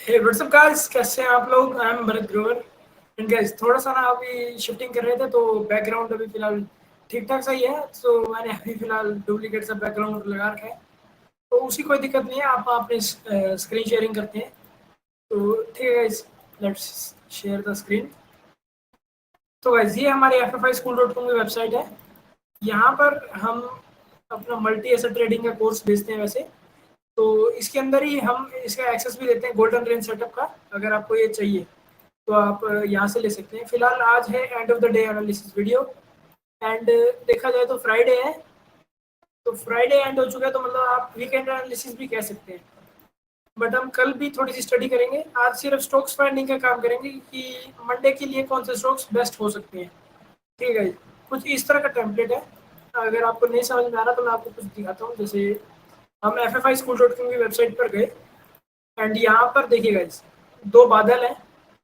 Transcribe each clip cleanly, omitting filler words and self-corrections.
हे WhatsApp guys, कैसे हैं आप लोग? I am Bharat Grover. And guys, थोड़ा सा ना अभी शिफ्टिंग कर रहे थे तो बैकग्राउंड अभी फिलहाल ठीक ठाक सही है। सो मैंने अभी फिलहाल डुप्लीकेट सा बैकग्राउंड लगा रखा है, तो उसी कोई दिक्कत नहीं है। आप अपनी स्क्रीन शेयरिंग करते हैं तो ठीक है guys. Let's share the screen. तो गाइस, ये हमारी FFISchool.com की वेबसाइट है। यहाँ पर हम अपना मल्टी एसेट ट्रेडिंग का कोर्स भेजते हैं वैसे। तो इसके अंदर ही हम इसका एक्सेस भी देते हैं गोल्डन रेंज सेटअप का। अगर आपको ये चाहिए तो आप यहाँ से ले सकते हैं। फिलहाल आज है and of the day analysis video. And देखा जाए तो फ्राइडे है, तो फ्राइडे एंड हो चुका है, तो मतलब आप वीकेंड एनालिसिस भी कह सकते हैं। बट हम कल भी थोड़ी सी स्टडी करेंगे। आज सिर्फ स्टॉक्स फाइंडिंग का काम करेंगे कि मंडे के लिए कौन से स्टॉक्स बेस्ट हो सकते हैं। ठीक है, कुछ इस तरह का टेम्पलेट है। अगर आपको नहीं समझ में आ रहा तो मैं आपको कुछ दिखाता हूँ। जैसे हम FFISchool.com की वेबसाइट पर गए एंड यहाँ पर देखिएगा इस दो बादल हैं।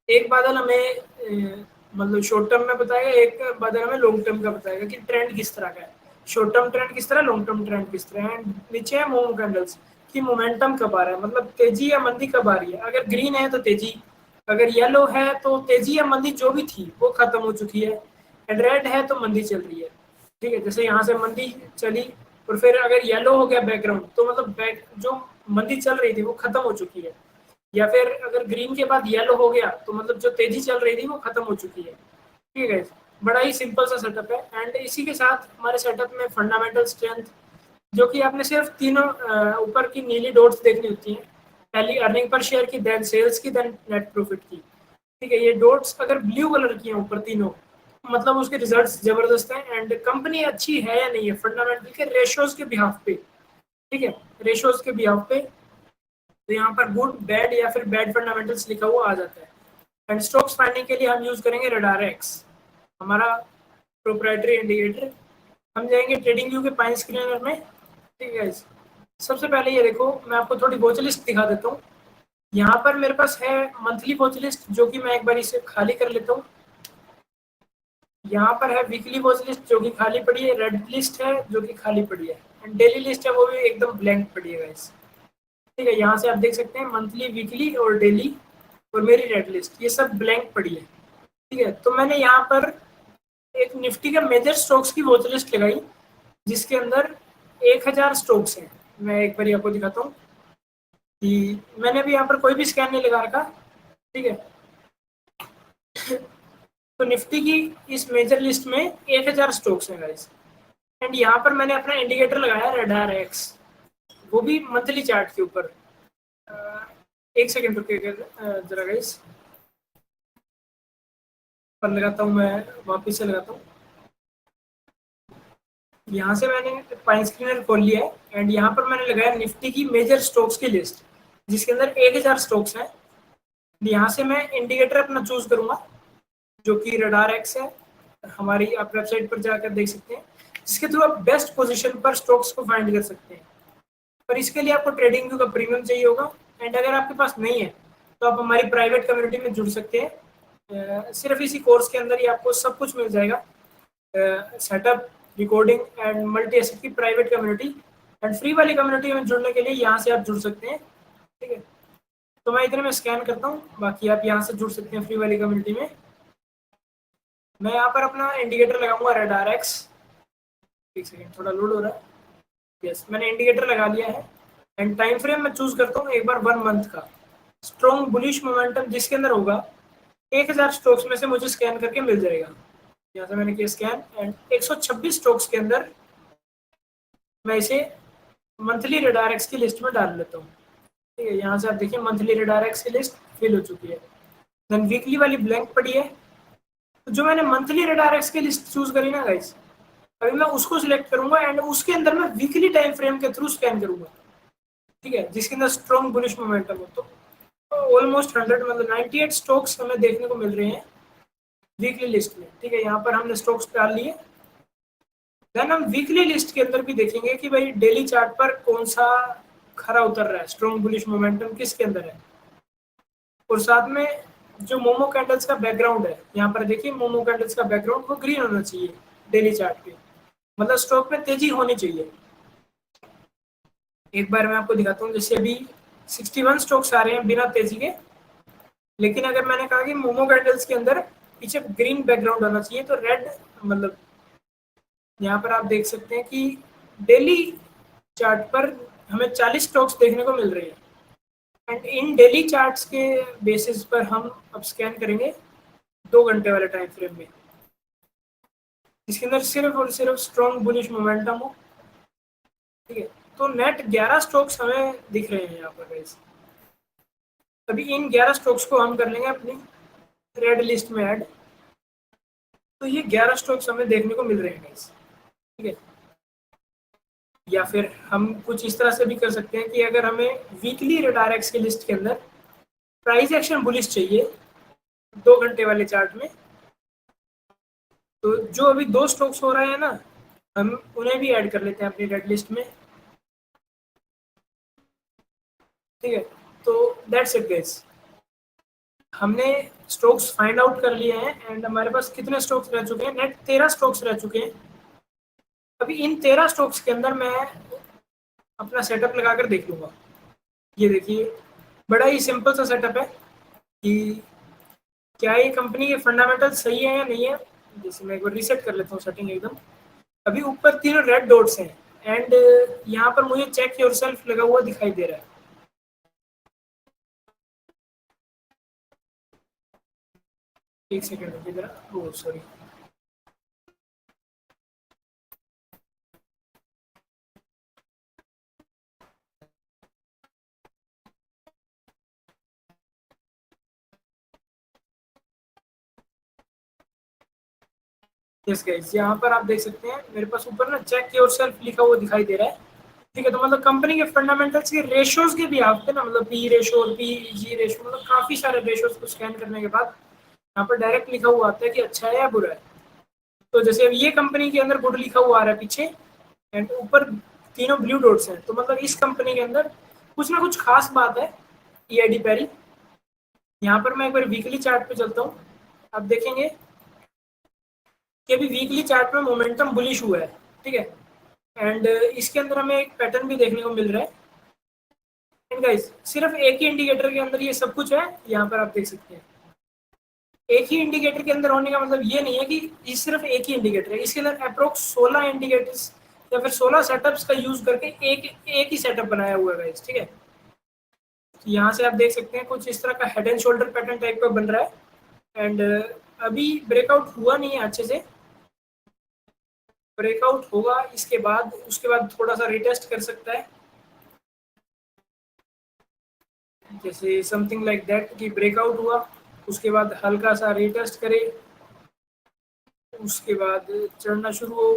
एक बादल हमें मतलब शॉर्ट टर्म में बताएगा, एक बादल हमें लॉन्ग टर्म का बताएगा कि ट्रेंड किस तरह का है। शॉर्ट टर्म ट्रेंड किस तरह, लॉन्ग टर्म ट्रेंड किस तरह है। नीचे है मोमो कैंडल्स की मोमेंटम कब आ रहा है, मतलब तेजी या मंदी कब आ रही है। अगर ग्रीन है तो तेजी, अगर येलो है तो तेजी या मंदी जो भी थी वो खत्म हो चुकी है, एंड रेड है तो मंदी चल रही है। ठीक है, जैसे यहाँ से मंदी चली और फिर अगर येलो हो गया बैकग्राउंड, तो मतलब बैक जो मंदी चल रही थी वो खत्म हो चुकी है। या फिर अगर ग्रीन के बाद येलो हो गया तो मतलब जो तेजी चल रही थी वो खत्म हो चुकी है। ठीक है, बड़ा ही सिंपल सा सेटअप है। एंड इसी के साथ हमारे सेटअप में फंडामेंटल स्ट्रेंथ, जो कि आपने सिर्फ तीनों ऊपर की नीली डॉट्स देखनी होती हैं। पहली अर्निंग पर शेयर की, देन सेल्स की, देन नेट प्रॉफिट की। ठीक है, ये डॉट्स अगर ब्लू कलर की हैं ऊपर तीनों, मतलब उसके रिजल्ट्स जबरदस्त हैं एंड कंपनी अच्छी है या नहीं है फंडामेंटल के रेशियोज के बिहाफ पे। ठीक है, रेशियोज के बिहाफ पे तो यहाँ पर गुड बैड या फिर बैड फंडामेंटल्स लिखा हुआ आ जाता है। एंड स्टॉक्स फाइंडिंग के लिए हम यूज करेंगे रडार एक्स, हमारा प्रोप्राइटरी इंडिकेटर। हम जाएंगे ट्रेडिंग व्यू के पाइन स्क्रीनर में। ठीक है, सबसे पहले ये देखो, मैं आपको थोड़ी वॉच लिस्ट दिखा देता हूँ। यहाँ पर मेरे पास है मंथली वॉच लिस्ट, जो कि मैं एक बार इसे खाली कर लेता हूँ। यहाँ पर है वीकली वॉच लिस्ट जो कि खाली पड़ी है, रेड लिस्ट है जो कि खाली पड़ी है, एंड डेली लिस्ट है वो भी एकदम ब्लैंक पड़ी है गाइस। ठीक है, यहाँ से आप देख सकते हैं मंथली, वीकली और डेली, और मेरी रेड लिस्ट ये सब ब्लैंक पड़ी है। ठीक है, तो मैंने यहाँ पर एक निफ्टी का मेजर स्टॉक्स की वॉच लिस्ट लगाई, जिसके अंदर 1000 स्टॉक्स हैं। मैं एक बार आपको दिखाता हूँ कि मैंने भी यहाँ पर कोई भी स्कैन नहीं लगा रखा। ठीक है, तो निफ्टी की इस मेजर लिस्ट में 1000 स्टॉक्स हैं गाइस। एंड यहाँ पर मैंने अपना इंडिकेटर लगाया रडार एक्स, वो भी मंथली चार्ट के ऊपर। एक सेकेंड रुकिएगा जरा गाइस, पर लगाता हूँ मैं, वापिस से लगाता हूँ। यहाँ से मैंने पाइन स्क्रीनर खोल लिया है एंड यहाँ पर मैंने लगाया निफ्टी की मेजर स्टॉक्स की लिस्ट, जिसके अंदर 1000 स्टॉक्स हैं। यहाँ से मैं इंडिकेटर अपना चूज करूंगा, जो कि रडार एक्स है। हमारी आप वेबसाइट पर जाकर देख सकते हैं, जिसके थ्रू आप बेस्ट पोजीशन पर स्टॉक्स को फाइंड कर सकते हैं। पर इसके लिए आपको ट्रेडिंग व्यू का प्रीमियम चाहिए होगा। एंड अगर आपके पास नहीं है तो आप हमारी प्राइवेट कम्युनिटी में जुड़ सकते हैं। सिर्फ इसी कोर्स के अंदर ही आपको सब कुछ मिल जाएगा, setup, recording and multi asset की प्राइवेट कम्युनिटी। एंड फ्री वाली कम्युनिटी में जुड़ने के लिए यहाँ से आप जुड़ सकते हैं। ठीक है, तो मैं इतने में स्कैन करता हूँ, बाकी आप यहाँ से जुड़ सकते हैं फ्री वाली कम्युनिटी में। मैं यहाँ पर अपना इंडिकेटर लगाऊंगा रडार एक्स। एक सेकेंड, थोड़ा लोड हो रहा है। यस, मैंने इंडिकेटर लगा लिया है एंड टाइम फ्रेम मैं चूज करता हूँ एक बार 1 मंथ का। स्ट्रॉन्ग बुलिश मोमेंटम जिसके अंदर होगा 1000 स्टॉक्स में से मुझे स्कैन करके मिल जाएगा। यहाँ से मैंने किया स्कैन एंड 126 स्टॉक्स के अंदर मैं इसे मंथली रडार एक्स की लिस्ट में डाल लेता हूँ। ठीक है, यहाँ से आप देखिए मंथली रडार एक्स की लिस्ट फिल हो चुकी है। देन वीकली वाली ब्लैंक पड़ी है। तो जो मैंने मंथली रडार एक्स की लिस्ट चूज करी ना गाइस, अभी मैं उसको सिलेक्ट करूंगा एंड उसके अंदर मैं वीकली टाइम फ्रेम के थ्रू स्कैन करूंगा। ठीक है, जिसके अंदर स्ट्रॉन्ग बुलिश मोमेंटम हो। तो ऑलमोस्ट 100 मतलब 98 स्टॉक्स हमें देखने को मिल रहे हैं वीकली लिस्ट में। ठीक है, यहाँ पर हमने स्टॉक्स डाल लिए। देन हम वीकली लिस्ट के अंदर भी देखेंगे कि भाई डेली चार्ट पर कौन सा खरा उतर रहा है, स्ट्रॉन्ग बुलिश मोमेंटम किसके अंदर है। और साथ में जो मोमो कैंडल्स का बैकग्राउंड है, यहाँ पर देखिए मोमो कैंडल्स का बैकग्राउंड वो ग्रीन होना चाहिए डेली चार्ट पे, मतलब स्टॉक में तेजी होनी चाहिए। एक बार मैं आपको दिखाता हूँ, जैसे अभी 61 स्टॉक्स आ रहे हैं बिना तेजी के, लेकिन अगर मैंने कहा कि मोमो कैंडल्स के अंदर पीछे ग्रीन बैकग्राउंड होना चाहिए, तो रेड, मतलब यहाँ पर आप देख सकते हैं कि डेली चार्ट पर हमें 40 स्टॉक्स देखने को मिल रही है। एंड इन डेली चार्ट्स के बेसिस पर हम अब स्कैन करेंगे 2 घंटे वाले टाइम फ्रेम में, इसके अंदर सिर्फ और सिर्फ स्ट्रॉन्ग बुलिश मोमेंटम हो। ठीक है, तो नेट 11 स्टॉक्स हमें दिख रहे हैं यहाँ पर गाइस। अभी इन 11 स्टॉक्स को हम कर लेंगे अपनी रेड लिस्ट में ऐड। तो ये 11 स्टॉक्स हमें देखने को मिल रहे हैं गाइस। ठीक है, या फिर हम कुछ इस तरह से भी कर सकते हैं कि अगर हमें वीकली रेडारेक्स की लिस्ट के अंदर प्राइस एक्शन बुलिश चाहिए 2 घंटे वाले चार्ट में, तो जो अभी 2 स्टॉक्स हो रहे हैं ना, हम उन्हें भी ऐड कर लेते हैं अपनी रेड लिस्ट में। ठीक है, तो दैट्स इट गाइस, हमने स्टॉक्स फाइंड आउट कर लिए हैं। एंड हमारे पास कितने स्टॉक्स रह चुके हैं? नेट 13 स्टॉक्स रह चुके हैं। अभी इन 13 स्टॉक्स के अंदर मैं अपना सेटअप लगाकर देख लूंगा। ये देखिए, बड़ा ही सिंपल सा सेटअप है कि क्या ये कंपनी के फंडामेंटल सही है या नहीं है। जैसे मैं एक बार रीसेट कर लेता हूँ सेटिंग एकदम। अभी ऊपर 3 रेड डॉट्स हैं एंड यहाँ पर मुझे चेक योरसेल्फ लगा हुआ दिखाई दे रहा है। एक सेकेंड रुकिए जरा, ओ सॉरी। यस गाइस, यहाँ पर आप देख सकते हैं मेरे पास ऊपर ना चेक योरसेल्फ लिखा हुआ दिखाई दे रहा है। ठीक है, तो मतलब कंपनी के फंडामेंटल्स के रेशियोज के भी आपके ना, मतलब पी रेशो और पी जी रेशो, मतलब काफी सारे रेशियोज को स्कैन करने के बाद यहाँ पर डायरेक्ट लिखा हुआ आता है कि अच्छा है या बुरा है। तो जैसे अब ये कंपनी के अंदर गुड लिखा हुआ आ रहा है पीछे, एंड ऊपर तीनों ब्लू डॉट्स हैं, तो मतलब इस कंपनी के अंदर कुछ ना कुछ खास बात है। ईआईडी पैरी, यहाँ पर मैं एक बार वीकली चार्ट पे चलता हूँ। आप देखेंगे कि अभी वीकली चार्ट में मोमेंटम बुलिश हुआ है। ठीक है, एंड इसके अंदर हमें एक पैटर्न भी देखने को मिल रहा है। एंड गाइस, सिर्फ एक ही इंडिकेटर के अंदर ये सब कुछ है, यहाँ पर आप देख सकते हैं। एक ही इंडिकेटर के अंदर होने का मतलब ये नहीं है कि ये सिर्फ एक ही इंडिकेटर है। इसके अंदर अप्रोक्स 16 इंडिकेटर्स या फिर 16 सेटअप्स का यूज करके एक एक ही सेटअप बनाया हुआ है गाइस। ठीक है, तो यहाँ से आप देख सकते हैं कुछ इस तरह का head and shoulder pattern type का बन रहा है। एंड अभी ब्रेकआउट हुआ नहीं है अच्छे से, ब्रेकआउट होगा इसके बाद, उसके बाद थोड़ा सा रिटेस्ट कर सकता है, जैसे समथिंग लाइक दैट कि ब्रेकआउट हुआ, उसके बाद हल्का सा रिटेस्ट करे, उसके बाद चढ़ना शुरू हो।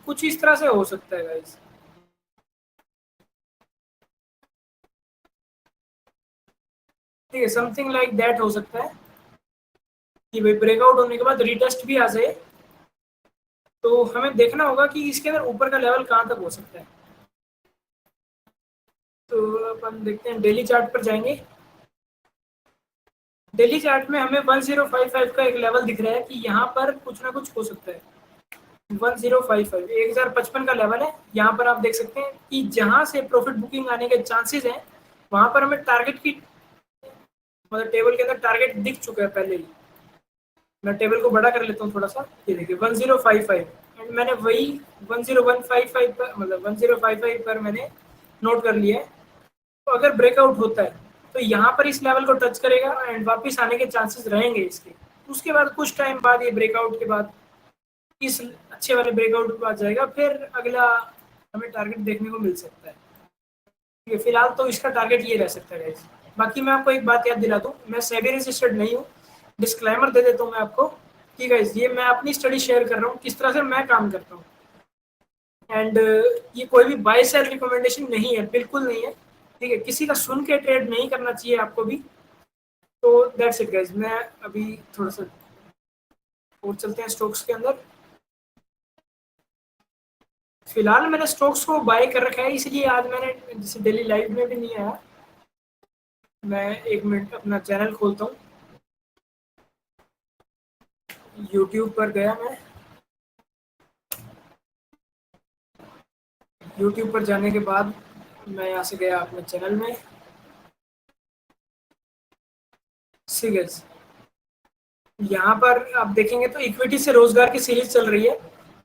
कुछ इस तरह से हो सकता है गाइस। ठीक है, समथिंग लाइक दैट हो सकता है कि भाई ब्रेकआउट होने के बाद रिटेस्ट भी आ जाए। तो हमें देखना होगा कि इसके अंदर ऊपर का लेवल कहाँ तक हो सकता है। तो अपन देखते हैं, डेली चार्ट पर जाएंगे। डेली चार्ट में हमें 1055 का एक लेवल दिख रहा है कि यहाँ पर कुछ ना कुछ हो सकता है। 1055 1055 का लेवल है। यहाँ पर आप देख सकते हैं कि जहां से प्रॉफिट बुकिंग आने के चांसेस हैं, वहां पर हमें टारगेट की, मतलब टेबल के अंदर टारगेट दिख चुका है पहले ही। मैं टेबल को बड़ा कर लेता हूँ थोड़ा सा। ये देखिए 1055, एंड मैंने वही 10155 पर, मतलब 1055 पर मैंने नोट कर लिया है। तो अगर ब्रेकआउट होता है तो यहाँ पर इस लेवल को टच करेगा एंड वापस आने के चांसेस रहेंगे इसके। उसके बाद कुछ टाइम बाद, ये ब्रेकआउट के बाद इस अच्छे वाले ब्रेकआउट के बाद जाएगा, फिर अगला हमें टारगेट देखने को मिल सकता है। ठीक है, फिलहाल तो इसका टारगेट ये रह सकता है गाइस। बाकी मैं आपको एक बात याद दिला दूं, मैं सेबी रजिस्टर्ड नहीं हूँ। डिस्क्लेमर दे देता हूँ मैं आपको कि गाइस, ये मैं अपनी स्टडी शेयर कर रहा हूँ, किस तरह से मैं काम करता हूँ। एंड ये कोई भी बाय सेल रिकमेंडेशन नहीं है, बिल्कुल नहीं है। ठीक है, किसी का सुन के ट्रेड नहीं करना चाहिए आपको भी। तो दैट्स इट गाइस, मैं अभी थोड़ा सा और चलते हैं स्टॉक्स के अंदर। फिलहाल मैंने स्टॉक्स को बाय कर रखा है, इसलिए आज मैंने जैसे डेली लाइव में भी नहीं आया। मैं 1 मिनट अपना चैनल खोलता हूँ। यूट्यूब पर गया मैं। यूट्यूब पर जाने के बाद मैं यहाँ से गया अपने चैनल में। ठीक है, यहाँ पर आप देखेंगे तो इक्विटी से रोजगार की सीरीज चल रही है।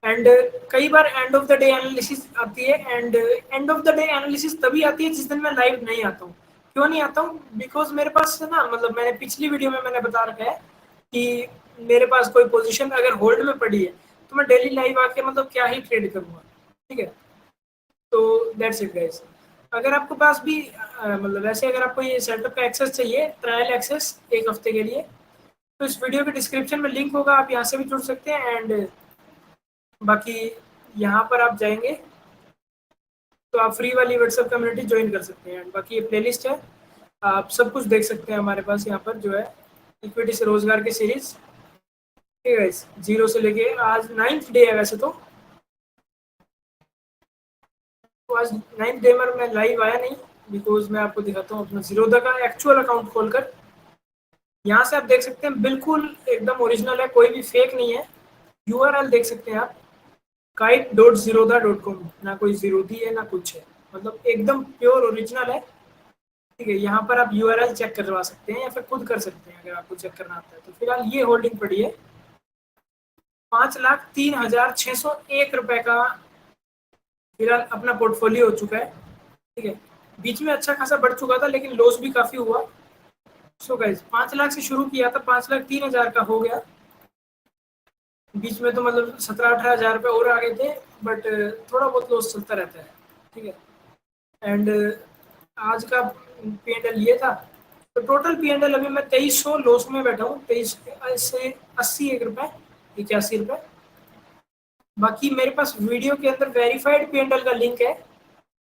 एंड कई बार end of the day analysis आती है। And end of the day analysis तभी आती है जिस दिन मैं लाइव नहीं आता हूँ। क्यों नहीं आता हूँ? बिकॉज मेरे पास ना, मतलब मैंने पिछली वीडियो में मैंने बता रखा है कि मेरे पास कोई पोजीशन अगर होल्ड में पड़ी है तो मैं डेली लाइव आके मतलब क्या ही ट्रेड करूंगा। ठीक है, तो दैट्स इट गाइस। अगर आपके पास भी मतलब वैसे अगर आपको ये सेटअप का एक्सेस चाहिए, ट्रायल एक्सेस एक हफ्ते के लिए, तो इस वीडियो के डिस्क्रिप्शन में लिंक होगा, आप यहाँ से भी जुड़ सकते हैं। एंड बाकी यहाँ पर आप जाएंगे तो आप फ्री वाली व्हाट्सएप कम्युनिटी ज्वाइन कर सकते हैं। एंड बाकी ये प्लेलिस्ट है, आप सब कुछ देख सकते हैं हमारे पास यहाँ पर जो है इक्विटी से रोजगार की सीरीज। ठीक है गाइस, जीरो से लेके आज 9th डे है वैसे तो आज 9th डे में मैं लाइव आया नहीं, बिकॉज मैं आपको दिखाता हूँ अपना जीरोधा का एक्चुअल अकाउंट खोलकर। यहाँ से आप देख सकते हैं बिल्कुल एकदम ओरिजिनल है, कोई भी फेक नहीं है। यूआरएल देख सकते हैं आप, kite.zerodha.com, ना कोई जीरोधी है ना कुछ है, मतलब एकदम प्योर ओरिजिनल है। ठीक है, यहाँ पर आप यूआरएल चेक करवा सकते हैं या फिर खुद कर सकते हैं अगर आपको चेक करना आता है। तो फिलहाल ये होल्डिंग पड़ी है 5,03,601 रुपए का। फिलहाल अपना पोर्टफोलियो हो चुका है। ठीक है, बीच में अच्छा खासा बढ़ चुका था लेकिन लॉस भी काफी हुआ। सो गाइस 5 लाख से शुरू किया था, 5,03,000 का हो गया। बीच में तो मतलब 17-18 हजार रुपये और आ गए थे, बट थोड़ा बहुत लॉस चलता रहता है। ठीक है, एंड आज का पीएनएल ये था। तो टोटल पीएनएल अभी मैं 2300 लॉस में बैठा हूँ, 23 से 80 रुपए, 81 रुपए। बाकी मेरे पास वीडियो के अंदर वेरीफाइड पीएनएल का लिंक है,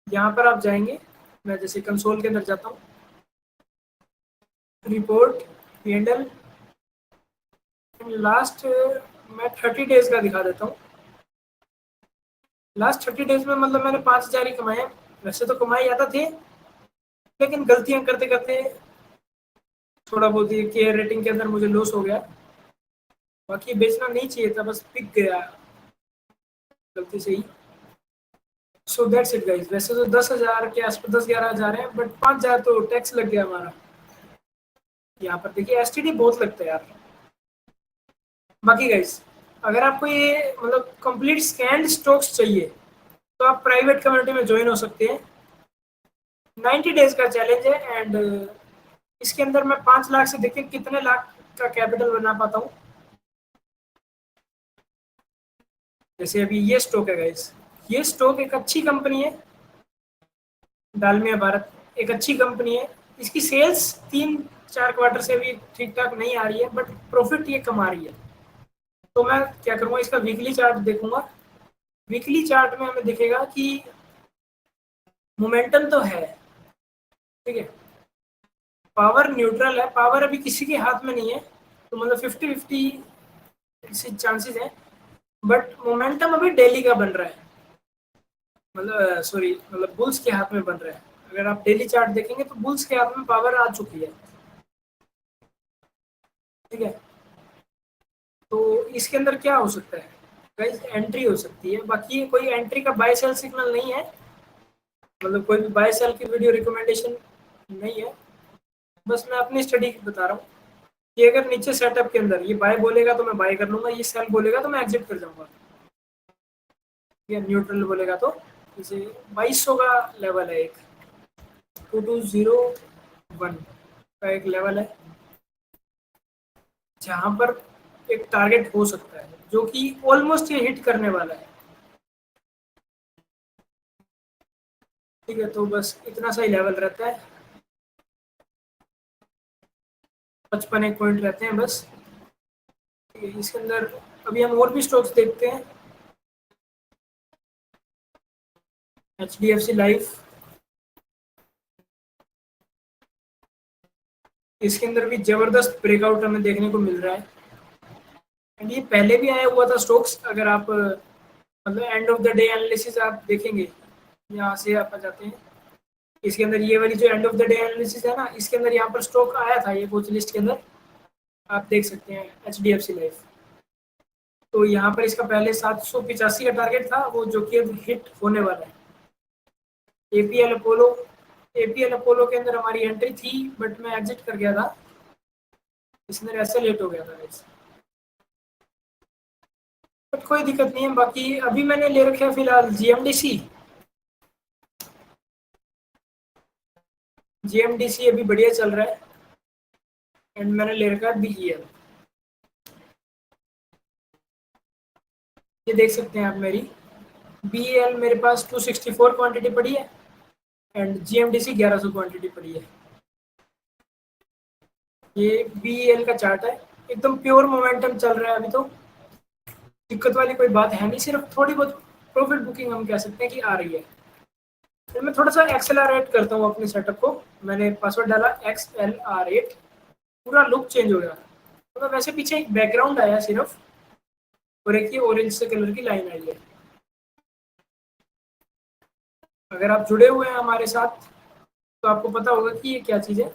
यहाँ पर आप जाएंगे। मैं जैसे कंसोल के अंदर जाता हूँ, रिपोर्ट पीएनएल लास्ट, मैं 30 डेज का दिखा देता हूँ। लास्ट 30 डेज में मतलब मैंने 5,000 ही कमाए। वैसे तो कमाए ज़्यादा थे लेकिन गलतियां करते करते थोड़ा बहुत ये केयर रेटिंग के अंदर मुझे लॉस हो गया। बाकी बेचना नहीं चाहिए था, बस पिक गया गलती से ही। So that's it guys. वैसे तो 10,000 के आसपास, 10-11 हजार है, बट 5,000 तो टैक्स लग गया हमारा। यहाँ पर देखिए एसटीडी बहुत लगता है यार। बाकी गाइस अगर आपको ये मतलब कंप्लीट स्कैन्ड स्टॉक्स चाहिए तो आप प्राइवेट कम्युनिटी में ज्वाइन हो सकते हैं। 90 डेज का चैलेंज है। एंड इसके अंदर मैं 5 लाख से देखिए कितने लाख का कैपिटल बना पाता हूँ। जैसे अभी ये स्टॉक है गाइस, ये स्टॉक एक अच्छी कंपनी है, डालमिया भारत एक अच्छी कंपनी है। इसकी सेल्स 3-4 क्वार्टर से भी ठीक ठाक नहीं आ रही है, बट प्रॉफिट ये कमा रही है। तो मैं क्या करूँगा, इसका वीकली चार्ट देखूंगा। वीकली चार्ट में हमें दिखेगा कि मोमेंटम तो है। ठीक है, पावर न्यूट्रल है, पावर अभी किसी के हाथ में नहीं है, तो मतलब 50-50 चांसेस है। बट मोमेंटम अभी डेली का बन रहा है, मतलब सॉरी, मतलब बुल्स के हाथ में बन रहा है। अगर आप डेली चार्ट देखेंगे तो बुल्स के हाथ में पावर आ चुकी है। ठीक है, तो इसके अंदर क्या हो सकता है गाइस, एंट्री हो सकती है। बाकी ये कोई एंट्री का बाय सेल सिग्नल नहीं है, मतलब कोई भी बाय सेल की वीडियो रिकमेंडेशन नहीं है। बस मैं अपनी स्टडी बता रहा हूँ कि अगर नीचे सेटअप के अंदर ये बाय बोलेगा तो मैं बाय कर लूंगा, ये सेल बोलेगा तो मैं एग्जिट कर जाऊंगा। ये न्यूट्रल बोलेगा तो जैसे 2200 का लेवल है, एक 2201 का एक लेवल है जहां पर एक टारगेट हो सकता है जो कि ऑलमोस्ट ये हिट करने वाला है। ठीक है, तो बस इतना सा ही लेवल रहता है, 55 एक पॉइंट रहते हैं बस। ठीक है, इसके अंदर अभी हम और भी स्टॉक्स देखते हैं। HDFC लाइफ, इसके अंदर भी जबरदस्त ब्रेकआउट हमें देखने को मिल रहा है। एंड ये पहले भी आया हुआ था स्टॉक्स, अगर आप मतलब and of the day analysis आप देखेंगे, यहाँ से आप आ जाते हैं। इसके अंदर ये वाली जो and of the day analysis है ना, इसके अंदर यहाँ पर स्टॉक आया था, ये वॉच लिस्ट के अंदर आप देख सकते हैं HDFC लाइफ। तो यहाँ पर इसका पहले 785 का टारगेट था, वो जो कि अब हिट होने वाला है। एपीएल अपोलो, एपीएल अपोलो के अंदर हमारी एंट्री थी बट मैं एग्जिट कर गया था। इसमें ऐसे लेट हो गया था गाइस, बट कोई दिक्कत नहीं है। बाकी अभी मैंने ले रखे है फिलहाल जीएमडीसी। जीएमडीसी अभी बढ़िया चल रहा है। एंड मैंने ले रखा है बीईएल। ये देख सकते हैं आप मेरी बीईएल मेरे पास 264 क्वांटिटी पड़ी है एंड जीएमडीसी 1100 क्वांटिटी पड़ी है। ये बीईएल का चार्ट है, एकदम प्योर मोमेंटम चल रहा है अभी तो, दिक्कत वाली कोई बात है नहीं, सिर्फ थोड़ी बहुत प्रॉफिट बुकिंग हम कह सकते हैं कि आ रही है। फिर मैं थोड़ा सा एक्सेलरेट करता हूँ अपने सेटअप को। मैंने पासवर्ड डाला XLR8, पूरा लुक चेंज हो गया। तो वैसे पीछे एक बैकग्राउंड आया सिर्फ, और एक ये ऑरेंज से कलर की लाइन आई है। अगर आप जुड़े हुए हैं हमारे साथ तो आपको पता होगा कि ये क्या चीज़ है।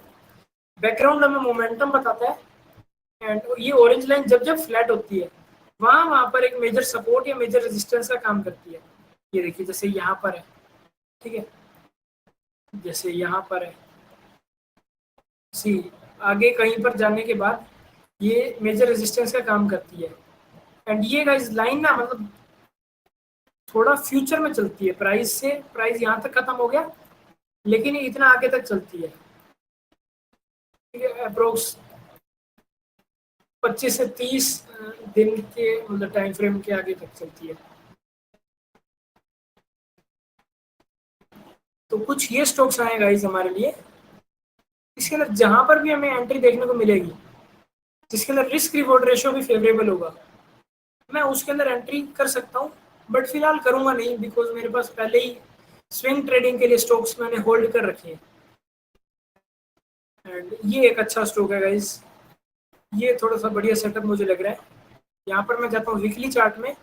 बैकग्राउंड हमें मोमेंटम बताता है एंड ये ऑरेंज लाइन जब जब फ्लैट होती है वहाँ पर एक मेजर सपोर्ट या मेजर रेजिस्टेंस का काम करती है। ये देखिए जैसे यहाँ पर है, ठीक है, जैसे यहाँ पर है सी, आगे कहीं पर जाने के बाद ये मेजर रेजिस्टेंस का काम करती है। एंड ये गाइस लाइन ना मतलब थोड़ा फ्यूचर में चलती है, प्राइस से प्राइस यहाँ तक खत्म हो गया लेकिन ये इतना आगे तक चलती है, ठीक है, अप्रोक्स 25 से 30 दिन के मतलब टाइम फ्रेम के आगे तक चलती है। तो कुछ ये स्टॉक्स आए गाइस हमारे लिए, इसके अंदर जहां पर भी हमें एंट्री देखने को मिलेगी जिसके अंदर रिस्क रिवॉर्ड रेशियो भी फेवरेबल होगा, मैं उसके अंदर एंट्री कर सकता हूँ। बट फिलहाल करूंगा नहीं, बिकॉज मेरे पास पहले ही स्विंग ट्रेडिंग के लिए स्टॉक्स मैंने होल्ड कर रखे हैं। एंड ये एक अच्छा स्टॉक है गाइस, ये थोड़ा सा बढ़िया सेटअप मुझे लग रहा है। यहाँ पर मैं जाता हूँ वीकली चार्ट में।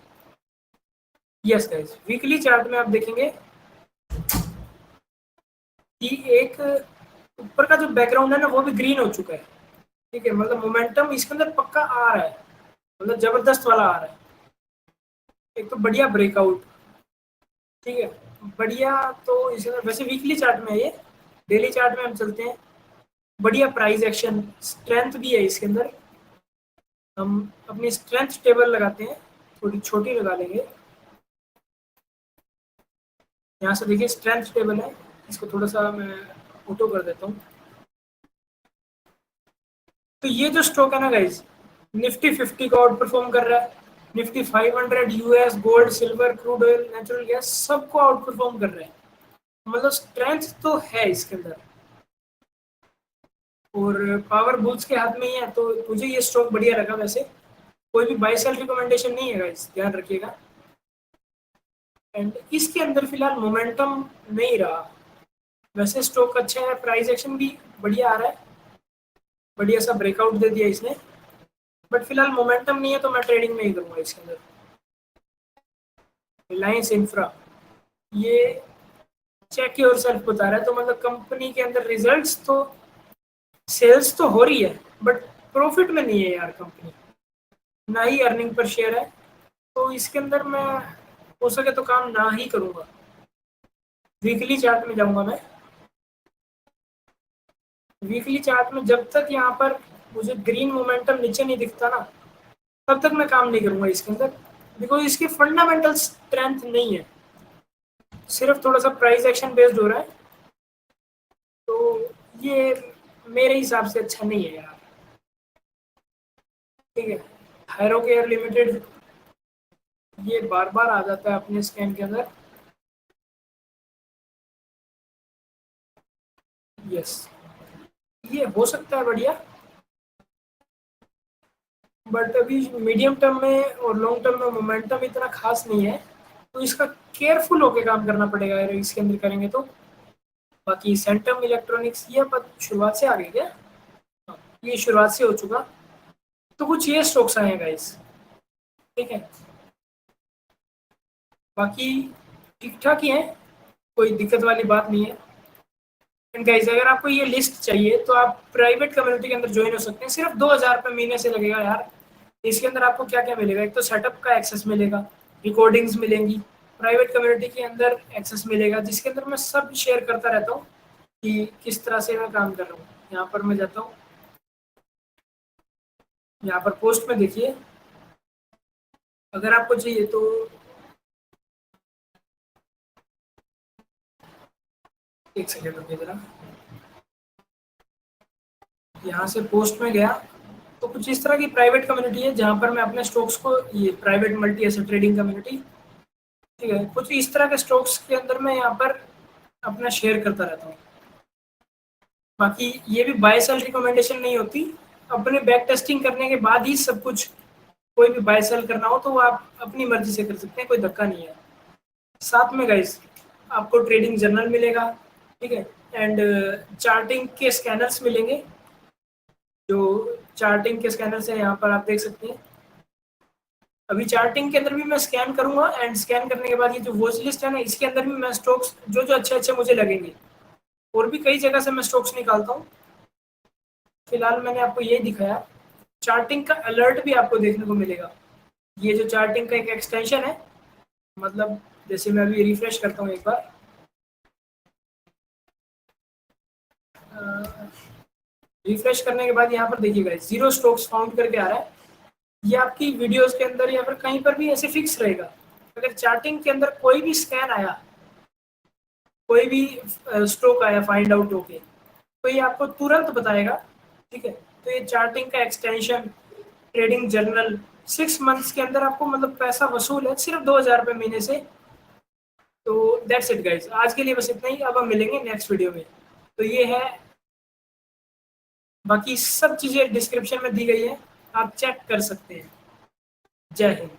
यस गाइस, वीकली चार्ट में आप देखेंगे कि एक ऊपर का जो बैकग्राउंड है ना वो भी ग्रीन हो चुका है, ठीक है, मतलब मोमेंटम इसके अंदर पक्का आ रहा है, मतलब जबरदस्त वाला आ रहा है। एक तो बढ़िया ब्रेकआउट, ठीक है, बढ़िया। तो इसके अंदर वैसे वीकली चार्ट में है ये, डेली चार्ट में हम चलते हैं, बढ़िया प्राइस एक्शन, स्ट्रेंथ भी है इसके अंदर। हम अपनी स्ट्रेंथ टेबल लगाते हैं, थोड़ी छोटी लगा लेंगे, यहाँ से देखिए स्ट्रेंथ टेबल है, इसको थोड़ा सा मैं ऑटो कर देता हूँ। तो ये जो स्टॉक है ना गाइज, निफ्टी 50 को आउट परफॉर्म कर रहा है, Nifty 500 US gold silver crude oil natural gas सबको आउट परफॉर्म कर रहा है, मतलब स्ट्रेंथ तो है इसके अंदर। और पावर बुल्स के हाथ में ही है, तो मुझे ये स्टॉक बढ़िया लगा। वैसे कोई भी बाय सेल रिकमेंडेशन नहीं है गाइस, ध्यान रखिएगा। एंड इसके अंदर फिलहाल मोमेंटम नहीं रहा, वैसे स्टॉक अच्छा है, प्राइस एक्शन भी बढ़िया आ रहा है, बढ़िया सा ब्रेकआउट दे दिया इसने, बट फिलहाल मोमेंटम नहीं है तो मैं ट्रेडिंग नहीं करूंगा इसके अंदर। रिलायंस इंफ्रा, ये चेक योर सेल्फ बता रहा है, तो मतलब कंपनी के अंदर रिजल्ट्स तो, सेल्स तो हो रही है बट प्रॉफिट में नहीं है यार कंपनी, ना ही अर्निंग पर शेयर है। तो इसके अंदर मैं हो सके तो काम ना ही करूंगा। वीकली चार्ट में जाऊंगा मैं, वीकली चार्ट में जब तक यहाँ पर मुझे ग्रीन मोमेंटम नीचे नहीं दिखता ना तब तक मैं काम नहीं करूंगा इसके अंदर, बिकॉज इसकी फंडामेंटल स्ट्रेंथ नहीं है, सिर्फ थोड़ा सा प्राइस एक्शन बेस्ड हो रहा है। तो ये मेरे हिसाब से अच्छा नहीं है यार, ठीक है। हैरो केयर लिमिटेड, ये बार बार आ जाता है अपने स्कैन के अंदर। यस, ये हो सकता है बढ़िया, बट अभी मीडियम टर्म में और लॉन्ग टर्म में मोमेंटम इतना खास नहीं है, तो इसका केयरफुल होके काम करना पड़ेगा अगर इसके अंदर करेंगे तो। बाकी सेंटम इलेक्ट्रॉनिक्स ये पर शुरुआत से आ गई क्या? हाँ, ये शुरुआत से हो चुका। तो कुछ ये स्टॉक्स आए हैं गाइस, ठीक है, बाकी ठीक ठाक ही है, कोई दिक्कत वाली बात नहीं है। एंड गाइस अगर आपको ये लिस्ट चाहिए तो आप प्राइवेट कम्युनिटी के अंदर ज्वाइन हो सकते हैं, सिर्फ 2000 रुपये महीने से लगेगा यार। इसके अंदर आपको क्या क्या मिलेगा, एक तो सेटअप का एक्सेस मिलेगा, रिकॉर्डिंग्स मिलेंगी, प्राइवेट कम्युनिटी के अंदर एक्सेस मिलेगा जिसके अंदर मैं सब शेयर करता रहता हूँ कि किस तरह से मैं काम कर रहा हूँ। यहाँ पर मैं जाता हूँ, यहाँ पर पोस्ट में देखिए, अगर आपको चाहिए तो एक सेकेंड रुकिए जरा, यहाँ से पोस्ट में गया तो कुछ इस तरह की प्राइवेट कम्युनिटी है जहाँ पर मैं अपने स्टॉक्स को, ये private multi asset trading community, ठीक है, कुछ इस तरह के स्टॉक्स के अंदर मैं यहाँ पर अपना शेयर करता रहता हूँ। बाकी ये भी बाय सेल रिकमेंडेशन नहीं होती, अपने बैक टेस्टिंग करने के बाद ही सब कुछ, कोई भी बाय सेल करना हो तो वो आप अपनी मर्जी से कर सकते हैं, कोई धक्का नहीं है। साथ में गाइस आपको ट्रेडिंग जर्नल मिलेगा, ठीक है, एंड चार्टिंग के स्कैनर्स मिलेंगे। जो चार्टिंग के स्कैनर्स है यहाँ पर आप देख सकते हैं। अभी चार्टिंग के अंदर भी मैं स्कैन करूंगा, एंड स्कैन करने के बाद ये जो वॉच लिस्ट है ना, इसके अंदर भी मैं स्टॉक्स जो जो अच्छे अच्छे मुझे लगेंगे, और भी कई जगह से मैं स्टॉक्स निकालता हूँ। फिलहाल मैंने आपको ये दिखाया। चार्टिंग का अलर्ट भी आपको देखने को मिलेगा। ये जो चार्टिंग का एक एक्सटेंशन है, मतलब जैसे मैं अभी रिफ्रेश करता हूँ एक बार, रिफ्रेश करने के बाद यहाँ पर देखिएगा जीरो स्टॉक्स फाउंड करके आ रहा है। ये आपकी वीडियोस के अंदर या फिर कहीं पर भी ऐसे फिक्स रहेगा। अगर चार्टिंग के अंदर कोई भी स्कैन आया, कोई भी स्ट्रोक आया फाइंड आउट होके, तो ये आपको तुरंत बताएगा, ठीक है। तो ये चार्टिंग का एक्सटेंशन, ट्रेडिंग जर्नल 6 मंथ्स के अंदर आपको मतलब पैसा वसूल है सिर्फ 2,000 रुपये महीने से। तो दैट्स इट गाइज, आज के लिए बस इतना ही। अब हम मिलेंगे नेक्स्ट वीडियो में। तो ये है, बाकी सब चीज़ें डिस्क्रिप्शन में दी गई है, आप चेक कर सकते हैं। जय हिंद।